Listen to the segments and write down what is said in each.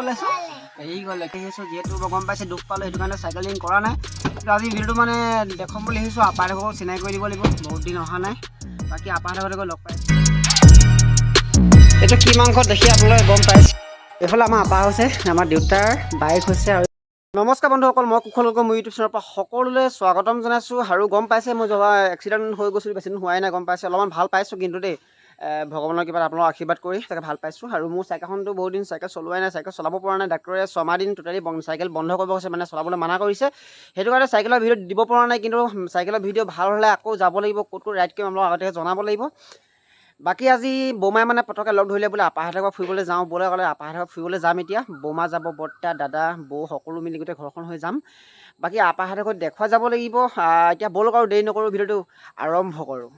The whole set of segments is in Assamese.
ওলাইছো এই গ'লে আহিছোঁ যিহেতু মই গম পাইছে দুখ পালোঁ সেইটো কাৰণে চাইকেলিং কৰা নাই কিন্তু আজি ভিডিঅ'টো মানে দেখুৱাম বুলি আহিছোঁ আপাহঁতকো চিনাকি কৰি দিব লাগিব বহুত দিন অহা নাই বাকী আপাহঁতক লগ পাইছোঁ এইটো কি মাংস দেখি আপোনালোকে গম পাইছে এইফালে আমাৰ আপা হৈছে আমাৰ দেউতাৰ বাইক হৈছে আৰু নমস্কাৰ বন্ধুসকল মই কুশলক মোৰ ইউটিউব চেনেলৰ পৰা সকলোলৈ স্বাগতম জনাইছোঁ আৰু গম পাইছে মই যোৱা এক্সিডেণ্ট হৈ গৈছিলোঁ বেছি দিন হোৱাই নাই গম পাইছে অলপমান ভাল পাইছোঁ কিন্তু দেই ভগৱানৰ কিবা আপোনালোকক আশীৰ্বাদ কৰি তাকে ভাল পাইছোঁ আৰু মোৰ চাইকেলখনতো বহুত দিন চাইকেল চলোৱাই নাই চাইকেল চলাব পৰা নাই ডাক্তৰে 6 মাহ দিন টোটেলি চাইকেল বন্ধ কৰিব কৈছে মানে চলাবলৈ মানা কৰিছে সেইটো কাৰণে চাইকেলৰ ভিডিঅ' দিব পৰা নাই কিন্তু চাইকেলৰ ভিডিঅ' ভাল হ'লে আকৌ যাব লাগিব ক'ত ৰাইড কৰিম আপোনালোকক আগতীয়াকৈ জনাব লাগিব বাকী আজি বৌমাই মানে পটককৈ লগ ধৰিলে বোলে আপাহঁতৰ ঘৰত ফুৰিবলৈ যাওঁ বোলে ক'লে আপাহঁতৰ ঘৰত ফুৰিবলৈ যাম এতিয়া বৌমা যাব বৰ্তা দাদা বৌ সকলো মিলি গোটেই ঘৰখন হৈ যাম বাকী আপাহঁতৰ ঘৰত দেখুৱাই যাব লাগিব এতিয়া ব'লক আৰু দেৰি নকৰোঁ ভিডিঅ'টো আৰম্ভ কৰোঁ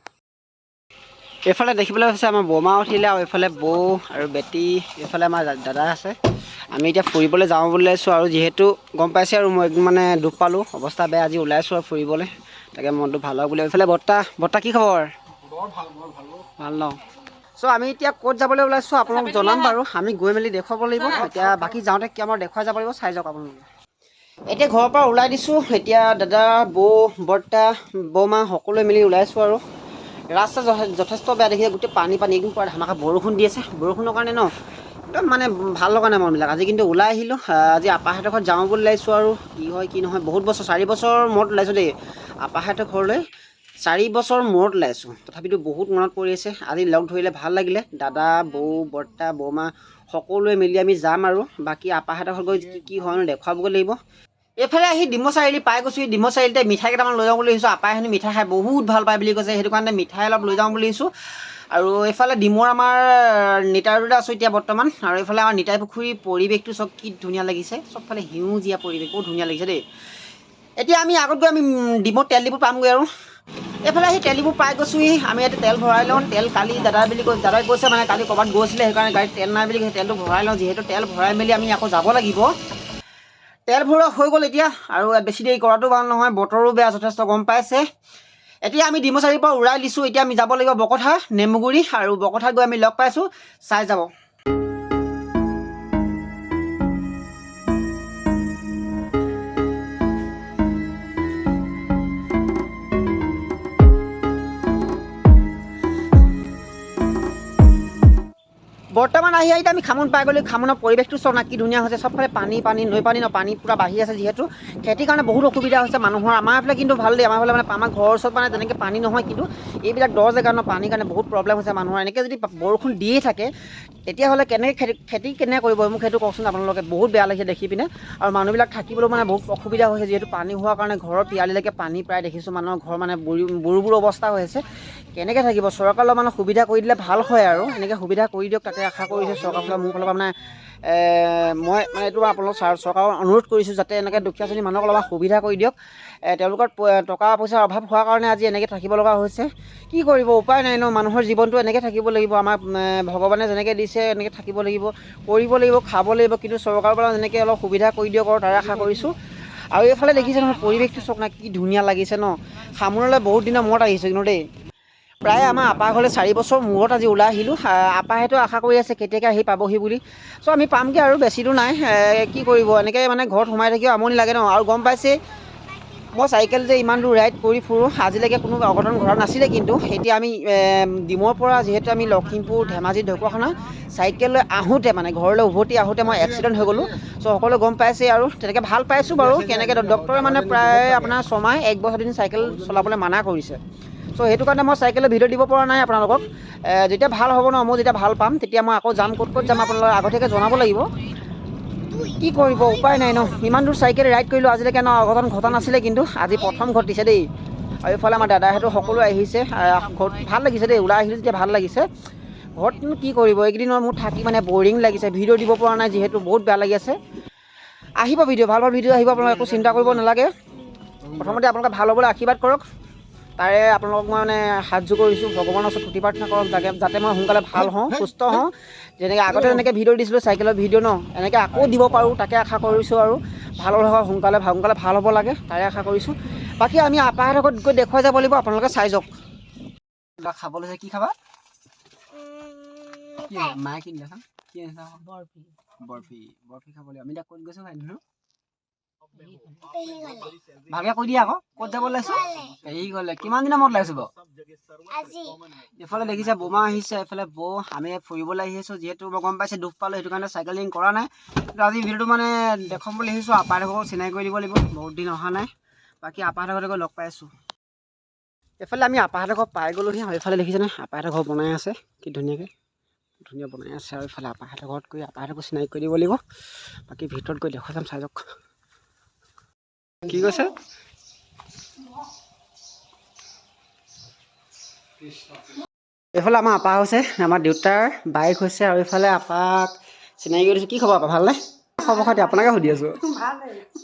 এইফালে দেখিবলৈ হৈছে আমাৰ বৌমা উঠিলে আৰু এইফালে বৌ আৰু বেটী এইফালে আমাৰ দাদা আছে আমি এতিয়া ফুৰিবলৈ যাওঁ বুলি ওলাইছোঁ আৰু যিহেতু গম পাইছে আৰু মই মানে দুখ পালোঁ অৱস্থা বেয়া আজি ওলাইছোঁ আৰু ফুৰিবলৈ তাকে মনটো ভাল হওক বুলি এইফালে বৰ্তা কি খবৰ ভাল ন চ' আমি এতিয়া ক'ত যাবলৈ ওলাইছোঁ আপোনালোকক জনাম বাৰু আমি গৈ মেলি দেখুৱাব লাগিব এতিয়া বাকী যাওঁতে কি আমাৰ দেখুৱাই যাব লাগিব চাই যাওক আপোনালোকে এতিয়া ঘৰৰ পৰা ওলাই দিছোঁ এতিয়া দাদা বৌ বৰ্তা বৌমা সকলোৱে মিলি ওলাইছোঁ আৰু ৰাস্তা যথেষ্ট বেয়া দেখিছে গোটেই পানী একদম পুৰা ধামাকা বৰষুণ দি আছে বৰষুণৰ কাৰণে ন একদম মানে ভাল লগা নাই মনবিলাক আজি কিন্তু ওলাই আহিলোঁ আজি আপাহঁতৰ ঘৰত যাওঁ বুলি ওলাইছোঁ আৰু কি হয় কি নহয় বহুত বছৰ 4 বছৰ মূৰত ওলাইছোঁ দেই আপাহঁতৰ ঘৰলৈ 4 বছৰ মূৰত ওলাইছোঁ তথাপিতো বহুত মনত পৰি আছে আজি লগ ধৰিলে ভাল লাগিলে দাদা বৌ বৰ্তা বৌমা সকলোৱে মিলি আমি যাম আৰু বাকী আপাহঁতৰ ঘৰত গৈ কি হয় দেখুৱাবগৈ লাগিব এইফালে আহি ডিমৌ চাৰিআলি পাই গৈছোঁ ডিমৌ চাৰিআলিতে মিঠাই কেইটামান লৈ যাওঁ বুলি ভাবিছোঁ আপাই হেনো মিঠাই খাই বহুত ভাল পায় বুলি কৈছে সেইটো কাৰণে মিঠাই অলপ লৈ যাওঁ বুলি ভাবিছোঁ আৰু এইফালে ডিমৌৰ আমাৰ নিতাইতে আছোঁ এতিয়া বৰ্তমান আৰু এইফালে আমাৰ নিতাই পুখুৰীৰ পৰিৱেশটো চব কি ধুনীয়া লাগিছে চবফালে সেউজীয়া পৰিৱেশ বহুত ধুনীয়া লাগিছে দেই এতিয়া আমি আগত গৈ আমি ডিমৌত তেল ডিপু পামগৈ আৰু এইফালে আহি তেল ডিপু পাই গৈছোঁহি আমি ইয়াতে তেল ভৰাই লওঁ তেল কালি দাদাই কৈছে মানে কালি ক'ৰবাত গৈছিলে সেইকাৰণে গাড়ীত তেল নাই বুলি কৈছে তেলটো ভৰাই লওঁ যিহেতু তেল ভৰাই মেলি আমি আকৌ যাব লাগিব তেল ভৰোৱা হৈ গ'ল এতিয়া আৰু বেছি দেৰি কৰাটো ভাল নহয় বতৰো বেয়া যথেষ্ট গম পাইছে এতিয়া আমি ডিমৌ চাৰিআলিৰ পৰা উৰাই দিছোঁ এতিয়া আমি যাব লাগিব বকঠা নেমুগুৰি আৰু বকঠাত গৈ আমি লগ পাইছোঁ চাই যাব বৰ্তমান আহি আমি খামন পাই গ'লোঁ খামনৰ পৰিৱেশটো চব না কি ধুনীয়া হৈছে চবফালে পানী নৈ পানী পূৰা বাঢ়ি আছে যিহেতু খেতিৰ কাৰণে বহুত অসুবিধা হৈছে মানুহৰ আমাৰ এইফালে কিন্তু ভাল দেই আমাৰ ফালে মানে আমাৰ ঘৰৰ ওচৰত মানে তেনেকৈ পানী নহয় কিন্তু এইবিলাক দ জেগা ন পানীৰ কাৰণে বহুত প্ৰব্লেম হৈছে মানুহৰ এনেকৈ যদি বৰষুণ দিয়ে থাকে তেতিয়াহ'লে কেনেকৈ খেতি কেনেকৈ কৰিব মোক সেইটো কওকচোন আপোনালোকে বহুত বেয়া লাগিছে দেখি পিনে আৰু মানুহবিলাক থাকিবলৈ মানে বহুত অসুবিধা হৈছে যিহেতু পানী হোৱাৰ কাৰণে ঘৰৰ পিয়ালিলৈকে পানী প্ৰায় দেখিছোঁ মানুহৰ ঘৰ মানে বুঢ় অৱস্থা হৈ আছে কেনেকৈ থাকিব চৰকাৰৰ মানে সুবিধা কৰি দিলে ভাল হয় আৰু এনেকৈ সুবিধা কৰি দিয়ক তাকে আশা কৰিছোঁ চৰকাৰৰ ফালে মোৰ ফালৰ পৰা মানে মই মানে এইটো আপোনালোক চৰকাৰক অনুৰোধ কৰিছোঁ যাতে এনেকৈ দুখীয়া শ্ৰেণীৰ মানুহক অলপমান সুবিধা কৰি দিয়ক তেওঁলোকৰ টকা পইচাৰ অভাৱ হোৱাৰ কাৰণে আজি এনেকৈ থাকিব লগা হৈছে কি কৰিব উপায় নাই ন মানুহৰ জীৱনটো এনেকৈ থাকিব লাগিব আমাৰ ভগৱানে যেনেকৈ দিছে এনেকৈ থাকিব লাগিব কৰিব লাগিব খাব লাগিব কিন্তু চৰকাৰৰ পৰা যেনেকৈ অলপ সুবিধা কৰি দিয়ক আৰু তাৰে আশা কৰিছোঁ আৰু এইফালে দেখিছে নহয় পৰিৱেশটো চাওক না কি ধুনীয়া লাগিছে ন খামনলৈ বহুত দিনৰ মূৰত আহিছোঁ কিন্তু দেই প্ৰায় আমাৰ আপা ঘৰলৈ 4 বছৰ মূৰত আজি ওলাই আহিলোঁ আপাহেঁতেও আশা কৰি আছে কেতিয়াকৈ আহি পাবহি বুলি চ' আমি পামগৈ আৰু বেছি দূৰ নাই কি কৰিব এনেকৈ মানে ঘৰত সোমাই থাকিও আমনি লাগে ন আৰু গম পাইছে মই চাইকেল যে ইমান দূৰ ৰাইড কৰি ফুৰোঁ আজিলৈকে কোনো অঘটন ঘটা নাছিলে কিন্তু এতিয়া আমি ডিমৌৰ পৰা যিহেতু আমি লখিমপুৰ ধেমাজি ঢকুৱাখানা চাইকেল লৈ আহোঁতে মানে ঘৰলৈ উভতি আহোঁতে মই এক্সিডেণ্ট হৈ গ'লোঁ চ' সকলোৱে গম পাইছে আৰু তেনেকৈ ভাল পাইছোঁ বাৰু কেনেকৈ ডক্টৰে মানে প্ৰায় আপোনাৰ 6 মাহ 1 বছৰ দিন চাইকেল চলাবলৈ মানা কৰিছে চ' সেইটো কাৰণে মই চাইকেলৰ ভিডিঅ' দিব পৰা নাই আপোনালোকক যেতিয়া ভাল হ'ব ন মই যেতিয়া ভাল পাম তেতিয়া মই আকৌ যাম ক'ত যাম আপোনালোকক আগতীয়াকৈ জনাব লাগিব কি কৰিব উপায় নাই ন ইমান দূৰ চাইকেল ৰাইড কৰিলোঁ আজিলৈকে ন অঘটন ঘটা নাছিলে কিন্তু আজি প্ৰথম ঘটিছে দেই আৰু এইফালে আমাৰ দাদাহঁতো সকলোৱে আহিছে ঘৰত ভাল লাগিছে দেই ওলাই আহিলোঁ যেতিয়া ভাল লাগিছে ঘৰতনো কি কৰিব এইকেইদিনৰ মোৰ থাকি মানে বৰিং লাগিছে ভিডিঅ' দিব পৰা নাই যিহেতু বহুত বেয়া লাগি আছে আহিব ভিডিঅ' ভাল ভিডিঅ' আহিব আপোনালোকে একো চিন্তা কৰিব নালাগে প্ৰথমতে আপোনালোকে ভাল হ'বলৈ আশীৰ্বাদ কৰক তাৰে আপোনালোকক মই মানে হাত যোৰ কৰিছোঁ ভগৱানৰ ওচৰত তুতি প্ৰাৰ্থনা কৰক যাতে মই সোনকালে ভাল হওঁ সুস্থ হওঁ যেনেকৈ আগতে যেনেকৈ ভিডিঅ' দিছিলোঁ চাইকেলৰ ভিডিঅ' ন এনেকৈ আকৌ দিব পাৰোঁ তাকে আশা কৰিছোঁ আৰু ভাল হয় সোনকালে ভাল হ'ব লাগে তাৰে আশা কৰিছোঁ বাকী আমি আপাহঁতৰ ঘৰত গৈ দেখুৱাই যাব লাগিব আপোনালোকে চাই যাওক খাবলৈ কি খাবা কি মায়ে কি দিলে কি বৰফি বৰফি বৰফি খাবলৈ আমি এতিয়া ক'ত গৈছোঁ ভাই ধুনু ভালকে কৈ দিয়া আকৌ ক'ত যাব ওলাইছো এই গ'লে কিমান দিনৰ মূৰত ওলাইছো বাৰু এইফালে দেখিছে বোমা আহিছে এইফালে বৌ আমি ফুৰিবলৈ আহি আছোঁ যিহেতু মই গম পাইছে দুখ পালোঁ সেইটো কাৰণে চাইকেলিং কৰা নাই কিন্তু আজি ভিডিঅ'টো মানে দেখাম বুলি আহিছোঁ আপাহঁতকো চিনাকি কৰি দিব লাগিব বহুত দিন অহা নাই বাকী আপাহঁতক লগ পাই আছোঁ এইফালে আমি আপাহঁতক পাই গ'লোহি আৰু এইফালে দেখিছেনে আপাহঁতৰ ঘৰ বনাই আছে কি ধুনীয়াকৈ ধুনীয়া বনাই আছে আৰু এইফালে আপাহঁতৰ ঘৰত গৈ আপাহঁতকো চিনাকি কৰি দিব লাগিব বাকী ভিতৰত গৈ দেখুৱাই যাম চাই যাওক কি কৈছে এইফালে আমাৰ আপা হৈছে আমাৰ দেউতাৰ বাইক হৈছে আৰু এইফালে আপাক চিনাকি কৰি দিছোঁ কি খবৰ আপা ভালনে খবৰ খাতি আপোনাকে সুধি আছোঁ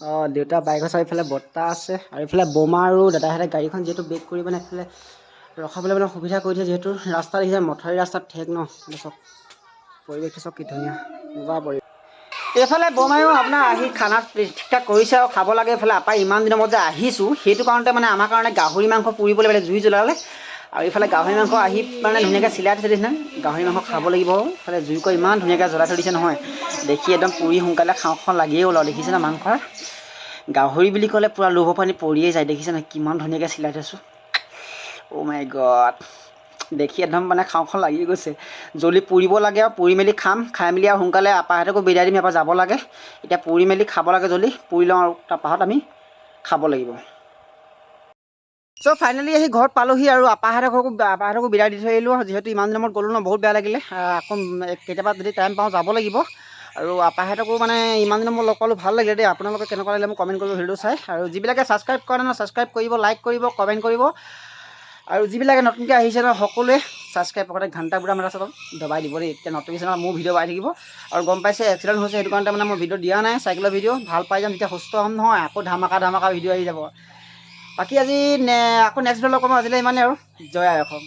অঁ দেউতাৰ বাইক হৈছে এইফালে বৰ্তা আছে আৰু এইফালে বোমা আৰু দাদাহঁতে গাড়ীখন যিহেতু বেক কৰি মানে এইফালে ৰখাবলৈ মানে সুবিধা কৰি দিছে যিহেতু ৰাস্তা দেখিছে মথাউৰি ৰাস্তাত ঠেক ন চব পৰিৱেশটো চব কি ধুনীয়া মজা পৰিৱেশ এইফালে বোমায়ো আপোনাৰ আহি খানা ঠিক ঠাক কৰিছে আৰু খাব লাগে এইফালে আপা ইমান দিনৰ মূৰত যে আহিছোঁ সেইটো কাৰণতে মানে আমাৰ কাৰণে গাহৰি মাংস পুৰিবলৈ মানে জুই জ্বলালে আৰু এইফালে গাহৰি মাংস আহি মানে ধুনীয়াকৈ চিলাই থৈ দিছে গাহৰি মাংস খাব লাগিব এইফালে জুইকৈ ইমান ধুনীয়াকৈ জ্বলাই থৈ দিছে নহয় দেখি একদম পুৰি সোনকালে খাওঁ লাগিয়ে ওলাও দেখিছেনে মাংসৰ গাহৰি বুলি ক'লে পূৰা লোভৰ পানী পৰিয়ে যায় দেখিছেনে কিমান ধুনীয়াকৈ চিলাই থৈছোঁ অ' মাই গড দেখি একদম মানে খাওঁ লাগি গৈছে জ্বলি পুৰিব লাগে আৰু পুৰি মেলি খাই মেলি আৰু সোনকালে আপাহঁতকো বিদায় দিম এবাৰ যাব লাগে এতিয়া পুৰি মেলি খাব লাগে জ্বলি পুৰি লওঁ আৰু তাৰপাছত আমি খাব লাগিব চ' ফাইনেলি আহি ঘৰত পালোহি আৰু আপাহঁতকো বিদায় দি থৈ আহিলোঁ যিহেতু ইমান দিনৰ মূৰত গ'লোঁ ন বহুত বেয়া লাগিলে আকৌ কেতিয়াবা যদি টাইম পাওঁ যাব লাগিব আৰু আপাহঁতকো মানে ইমান দিনৰ মূৰত লগ পালোঁ ভাল লাগিলে দেই আপোনালোকে কেনেকুৱা লাগিলে মোক কমেণ্ট কৰিব ভিডিঅ'টো চাই আৰু যিবিলাকে ছাবস্ক্ৰাইব কৰা নাই ছাবস্ক্ৰাইব কৰিব লাইক কৰিব কমেণ্ট কৰিব আৰু যিবিলাকে নতুনকৈ আহিছে ন সকলোৱে ছাবস্ক্ৰাইব কৰতে ঘণ্টা বুঢ়া মেলা চাব দবাই দিব দেই এতিয়া নটিফিকেশ্যনত মোৰ ভিডিঅ' পাই থাকিব আৰু গম পাইছে এক্সিডেণ্ট হৈছে সেইটো কাৰণে মানে মই ভিডিঅ' দিয়া নাই চাইকেলৰ ভিডিঅ' ভাল পাই যাম যেতিয়া সুস্থ হ'ম নহয় আকৌ ধামাকা ভিডিঅ' আহি যাব বাকী আজি আকৌ নেক্সট ভিডিঅ' লগ পাম আজিলৈ ইমানেই আৰু জয় আই অসম